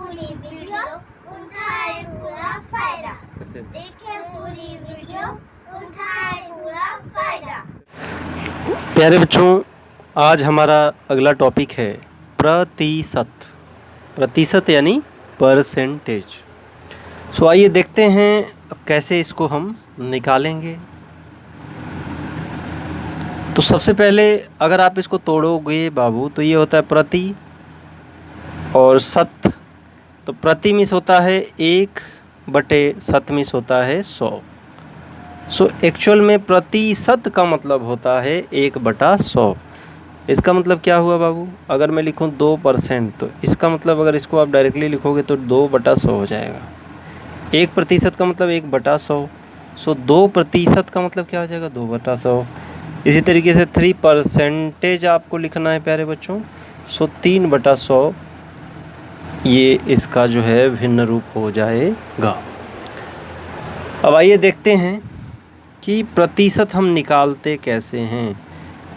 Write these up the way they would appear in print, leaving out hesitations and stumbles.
पूरी वीडियो, उठाए पूरा फायदा। देखें पूरी वीडियो, उठाए पूरा फायदा। प्यारे बच्चों, आज हमारा अगला टॉपिक है प्रतिशत। प्रतिशत यानी परसेंटेज। सो आइए देखते हैं अब कैसे इसको हम निकालेंगे। तो सबसे पहले अगर आप इसको तोड़ोगे बाबू तो ये होता है प्रति और शत। तो प्रति मिस होता है 1/, शत मिस होता है 100। सो एक्चुअल में प्रतिशत का मतलब होता है 1/100। इसका मतलब क्या हुआ बाबू? अगर मैं लिखूं 2% तो इसका मतलब अगर इसको आप डायरेक्टली लिखोगे तो 2/100 हो जाएगा। 1% का मतलब 1/100। सो 2% का मतलब क्या हो जाएगा? 2/100। इसी तरीके से 3% आपको लिखना है प्यारे बच्चों। सो 3/100 ये इसका जो है भिन्न रूप हो जाएगा। अब आइए देखते हैं कि प्रतिशत हम निकालते कैसे हैं।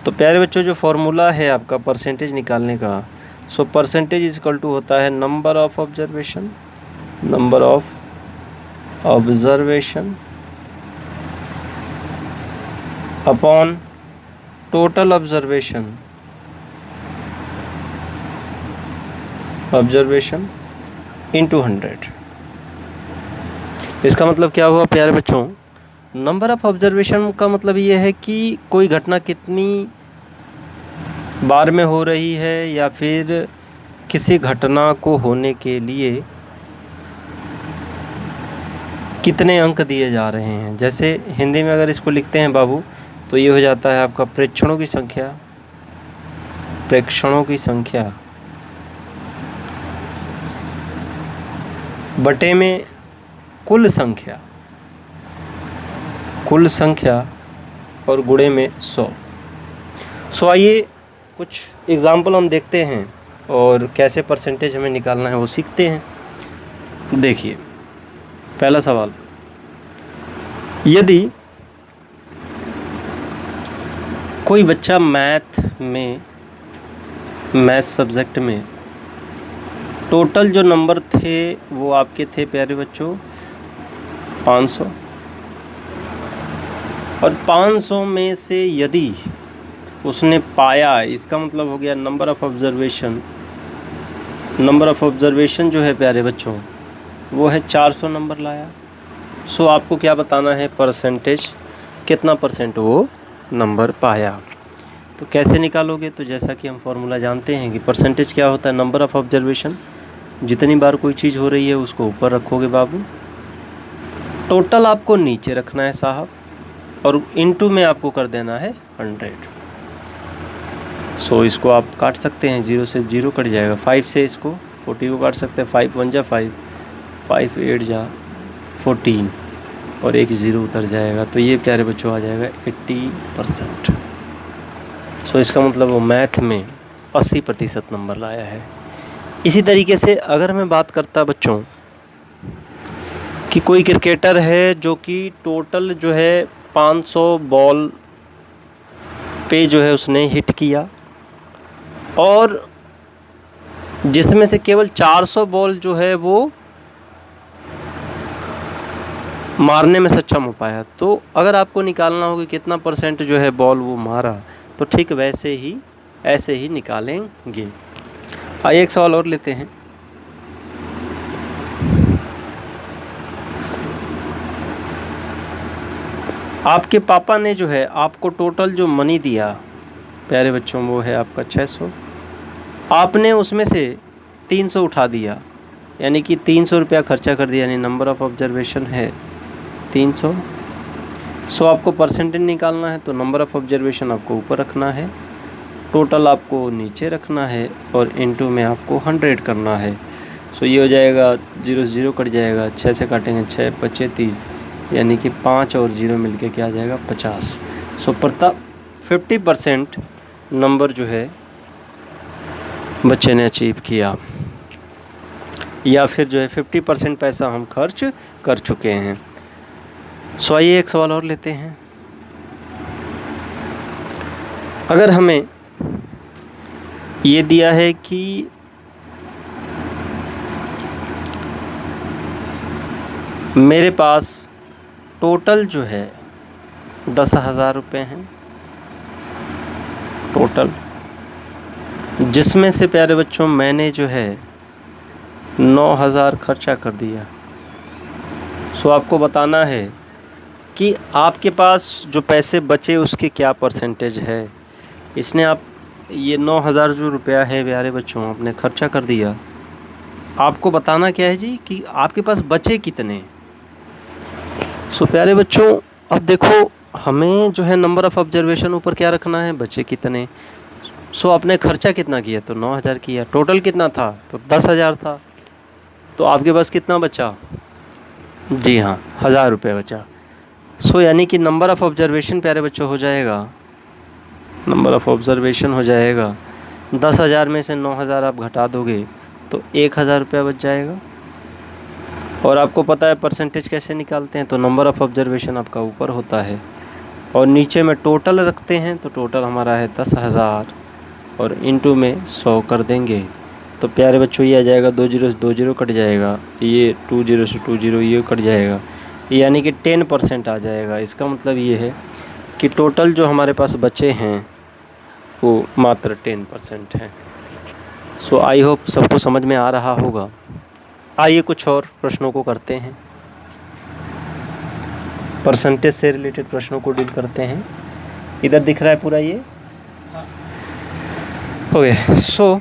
तो प्यारे बच्चों, जो फॉर्मूला है आपका परसेंटेज निकालने का, so percentage is equal to होता है number of observation upon total observation into 100। इसका मतलब क्या हुआ प्यारे बच्चों? नंबर ऑफ ऑब्जर्वेशन का मतलब ये है कि कोई घटना कितनी बार में हो रही है या फिर किसी घटना को होने के लिए कितने अंक दिए जा रहे हैं। जैसे हिंदी में अगर इसको लिखते हैं बाबू तो ये हो जाता है आपका प्रेक्षणों की संख्या बटे में कुल संख्या और गुणे में 100। सो आइए कुछ एग्जाम्पल हम देखते हैं और कैसे परसेंटेज हमें निकालना है वो सीखते हैं। देखिए पहला सवाल, यदि कोई बच्चा मैथ सब्जेक्ट में टोटल जो नंबर थे वो आपके थे प्यारे बच्चों 500, और 500 में से यदि उसने पाया, इसका मतलब हो गया नंबर ऑफ ऑब्जर्वेशन जो है प्यारे बच्चों वो है 400 नंबर लाया। सो आपको क्या बताना है? परसेंटेज, कितना परसेंट वो नंबर पाया। तो कैसे निकालोगे? तो जैसा कि हम फॉर्मूला जानते हैं कि परसेंटेज क्या होता है? Number of observation. जितनी बार कोई चीज़ हो रही है उसको ऊपर रखोगे बाबू, टोटल आपको नीचे रखना है साहब, और इनटू में आपको कर देना है 100। सो इसको आप काट सकते हैं, 0 से 0 कट जाएगा, 5 से इसको 40 को काट सकते हैं, 5 1 जा 5, 5 8 जा 14 और एक 0 उतर जाएगा। तो ये प्यारे बच्चों आ जाएगा 80%। सो इसका मतलब वो मैथ में 80% नंबर लाया है। इसी तरीके से अगर मैं बात करता बच्चों कि कोई क्रिकेटर है जो कि टोटल जो है 500 बॉल पे जो है उसने हिट किया, और जिसमें से केवल 400 बॉल जो है वो मारने में सक्षम हो पाया। तो अगर आपको निकालना हो कि कितना परसेंट जो है बॉल वो मारा, तो ठीक ऐसे ही निकालेंगे। आइए एक सवाल और लेते हैं। आपके पापा ने जो है आपको टोटल जो मनी दिया प्यारे बच्चों वो है आपका 600। आपने उसमें से 300 उठा दिया, यानी कि 300 रुपया खर्चा कर दिया, यानी नंबर ऑफ ऑब्जर्वेशन है 300। सो आपको परसेंटेज निकालना है तो नंबर ऑफ ऑब्जर्वेशन आपको ऊपर रखना है, टोटल आपको नीचे रखना है, और इनटू में आपको 100 करना है। सो ये हो जाएगा 0 से 0 कट जाएगा, 6 से काटेंगे 6 5 30, यानी कि 5 और 0 मिलके क्या आ जाएगा? 50। सो 50% नंबर जो है बच्चे ने अचीव किया, या फिर जो है 50% पैसा हम खर्च कर चुके हैं। सो आइए एक सवाल और लेते हैं। अगर हमें ये दिया है कि मेरे पास टोटल जो है 10,000 रुपये हैं टोटल, जिसमें से प्यारे बच्चों मैंने जो है 9,000 खर्चा कर दिया। सो आपको बताना है कि आपके पास जो पैसे बचे उसके क्या परसेंटेज है। इसने आप ये 9,000 जो रुपया है प्यारे बच्चों आपने खर्चा कर दिया, आपको बताना क्या है जी कि आपके पास बचे कितने। सो प्यारे बच्चों अब देखो हमें जो है नंबर ऑफ़ ऑब्जर्वेशन ऊपर क्या रखना है, बचे कितने। सो आपने खर्चा कितना किया तो 9,000 किया, टोटल कितना था तो 10,000 था, तो आपके पास कितना बचा, जी हाँ 1,000 रुपये बचा। सो यानी कि नंबर ऑफ़ ऑब्जर्वेशन प्यारे बच्चों हो जाएगा, नंबर ऑफ़ ऑब्जर्वेशन हो जाएगा 10,000 में से 9,000 आप घटा दोगे तो 1,000 रुपया बच जाएगा। और आपको पता है परसेंटेज कैसे निकालते हैं, तो नंबर ऑफ़ ऑब्जर्वेशन आपका ऊपर होता है और नीचे में टोटल रखते हैं, तो टोटल हमारा है 10,000 और इंटू में 100 कर देंगे। तो प्यारे बच्चों ये आ जाएगा 2 जीरो से 2 जीरो कट जाएगा, ये 2 जीरो से 2 जीरो ये कट जाएगा, यानी कि 10% आ जाएगा। इसका मतलब ये है कि टोटल जो हमारे पास बचे हैं वो मात्र 10% हैं। सो आई होप सबको समझ में आ रहा होगा। आइए कुछ और प्रश्नों को करते हैं, परसेंटेज से रिलेटेड प्रश्नों को डील करते हैं। इधर दिख रहा है पूरा ये हो गया। सो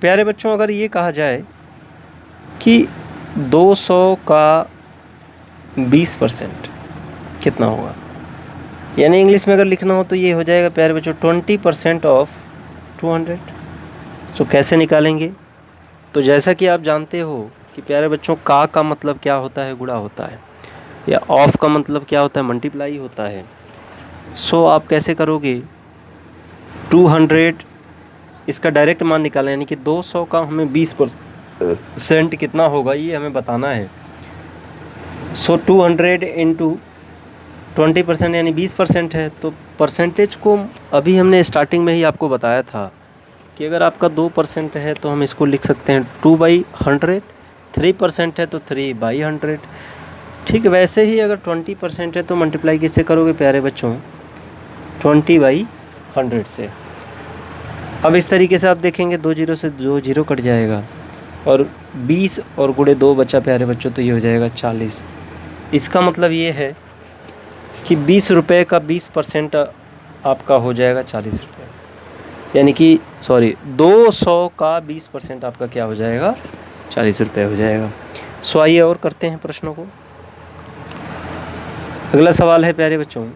प्यारे बच्चों अगर ये कहा जाए कि 200 का 20% कितना होगा, यानी इंग्लिश में अगर लिखना हो तो ये हो जाएगा प्यारे बच्चों 20% ऑफ 200। सो कैसे निकालेंगे, तो जैसा कि आप जानते हो कि प्यारे बच्चों का मतलब क्या होता है, गुणा होता है, या ऑफ का मतलब क्या होता है, मल्टीप्लाई होता है। सो आप कैसे करोगे, 200 इसका डायरेक्ट मान निकालें, यानी कि 200 का हमें 20% कितना होगा ये हमें बताना है। सो 200 इंटू 20% यानी 20% है। तो परसेंटेज को अभी हमने स्टार्टिंग में ही आपको बताया था कि अगर आपका 2% है तो हम इसको लिख सकते हैं 2/100, 3% है तो 3/100। ठीक वैसे ही अगर 20% है तो मल्टीप्लाई किससे करोगे प्यारे बच्चों, 20/100 से। अब इस तरीके से आप देखेंगे 2 जीरो से 2 जीरो कट जाएगा और 20 और गुणे 2 बचा प्यारे बच्चों, तो ये हो जाएगा 40। इसका मतलब ये है कि 20 रुपये का 20% आपका हो जाएगा 40 रुपये, यानी कि 200 का 20% आपका क्या हो जाएगा, 40 रुपये हो जाएगा। सो आइए और करते हैं प्रश्नों को। अगला सवाल है प्यारे बच्चों,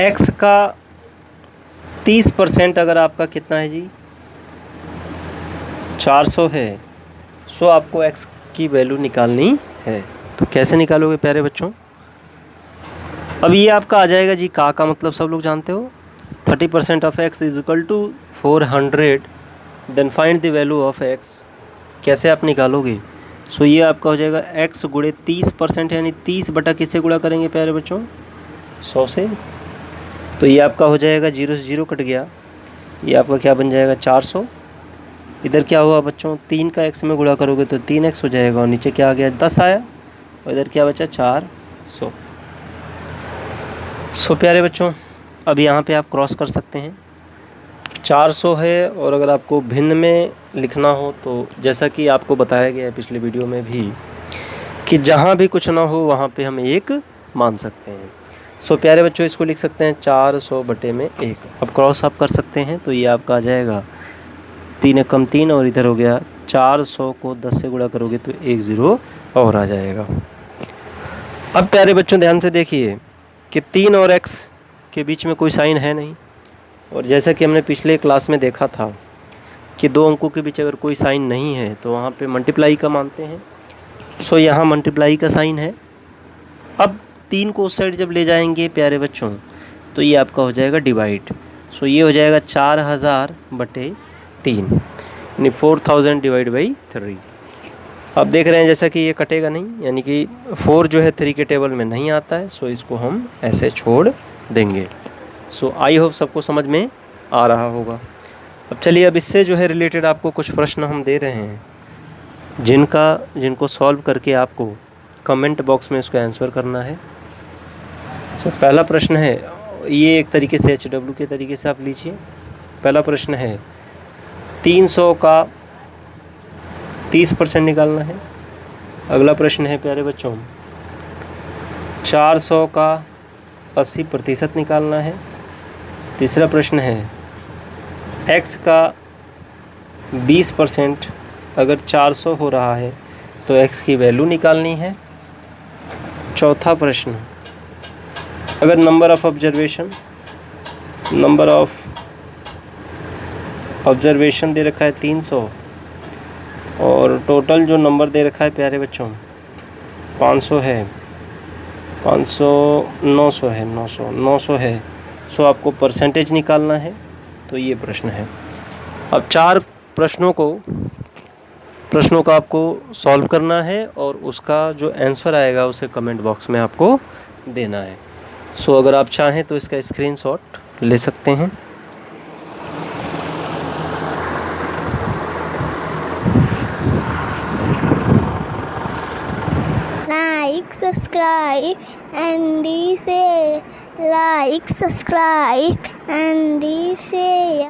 x का 30% अगर आपका कितना है जी, 400 है। सो आपको x की वैल्यू निकालनी है, तो कैसे निकालोगे प्यारे बच्चों। अब ये आपका आ जाएगा जी का मतलब सब लोग जानते हो, 30% of x is equal to 400, then find the value of x। कैसे आप निकालोगे, सो ये आपका हो जाएगा x गुणे 30%, यानी 30 बटा किससे गुणा करेंगे प्यारे बच्चों, 100 से। तो ये आपका हो जाएगा 0 से 0 कट गया, ये आपका क्या बन जाएगा 400। इधर क्या हुआ बच्चों, 3 का x में गुणा करोगे तो 3x हो जाएगा और नीचे क्या आ गया 10 आया, और इधर क्या बचा 400। सो प्यारे बच्चों अब यहाँ पे आप क्रॉस कर सकते हैं, 400 है। और अगर आपको भिन्न में लिखना हो तो जैसा कि आपको बताया गया है पिछले वीडियो में भी कि जहाँ भी कुछ ना हो वहाँ पे हम 1 मान सकते हैं। सो प्यारे बच्चों इसको लिख सकते हैं 400 बटे में 1। अब क्रॉस आप कर सकते हैं, तो ये आपका आ जाएगा 3 कम 3 और इधर हो गया 400 को 10 से गुणा करोगे तो 1 0 और आ जाएगा। अब प्यारे बच्चों ध्यान से देखिए कि 3 और x के बीच में कोई साइन है नहीं, और जैसा कि हमने पिछले क्लास में देखा था कि 2 अंकों के बीच अगर कोई साइन नहीं है तो वहाँ पे मल्टीप्लाई का मानते हैं। सो यहाँ मल्टीप्लाई का साइन है। अब 3 को उस साइड जब ले जाएंगे प्यारे बच्चों तो ये आपका हो जाएगा डिवाइड। सो ये हो जाएगा 4000 बटे 3, यानी 4000 डिवाइड बाई 3। आप देख रहे हैं जैसा कि ये कटेगा नहीं, यानी कि 4 जो है 3 के टेबल में नहीं आता है। सो इसको हम ऐसे छोड़ देंगे। सो आई होप सबको समझ में आ रहा होगा। अब चलिए, अब इससे जो है रिलेटेड आपको कुछ प्रश्न हम दे रहे हैं, जिनको सॉल्व करके आपको कमेंट बॉक्स में इसको आंसर करना है। सो पहला प्रश्न है, ये एक तरीके से HW के तरीके से आप लीजिए। पहला प्रश्न है 300 का 30% निकालना है। अगला प्रश्न है प्यारे बच्चों 400 का 80% निकालना है। तीसरा प्रश्न है x का 20% अगर 400 हो रहा है तो x की वैल्यू निकालनी है। चौथा प्रश्न, अगर नंबर ऑफ ऑब्जर्वेशन दे रखा है 300 और टोटल जो नंबर दे रखा है प्यारे बच्चों 500 है, 900 है। सो आपको परसेंटेज निकालना है। तो ये प्रश्न है। अब 4 प्रश्नों का आपको सॉल्व करना है और उसका जो आंसर आएगा उसे कमेंट बॉक्स में आपको देना है। सो अगर आप चाहें तो इसका स्क्रीनशॉट ले सकते हैं। Like, subscribe and share.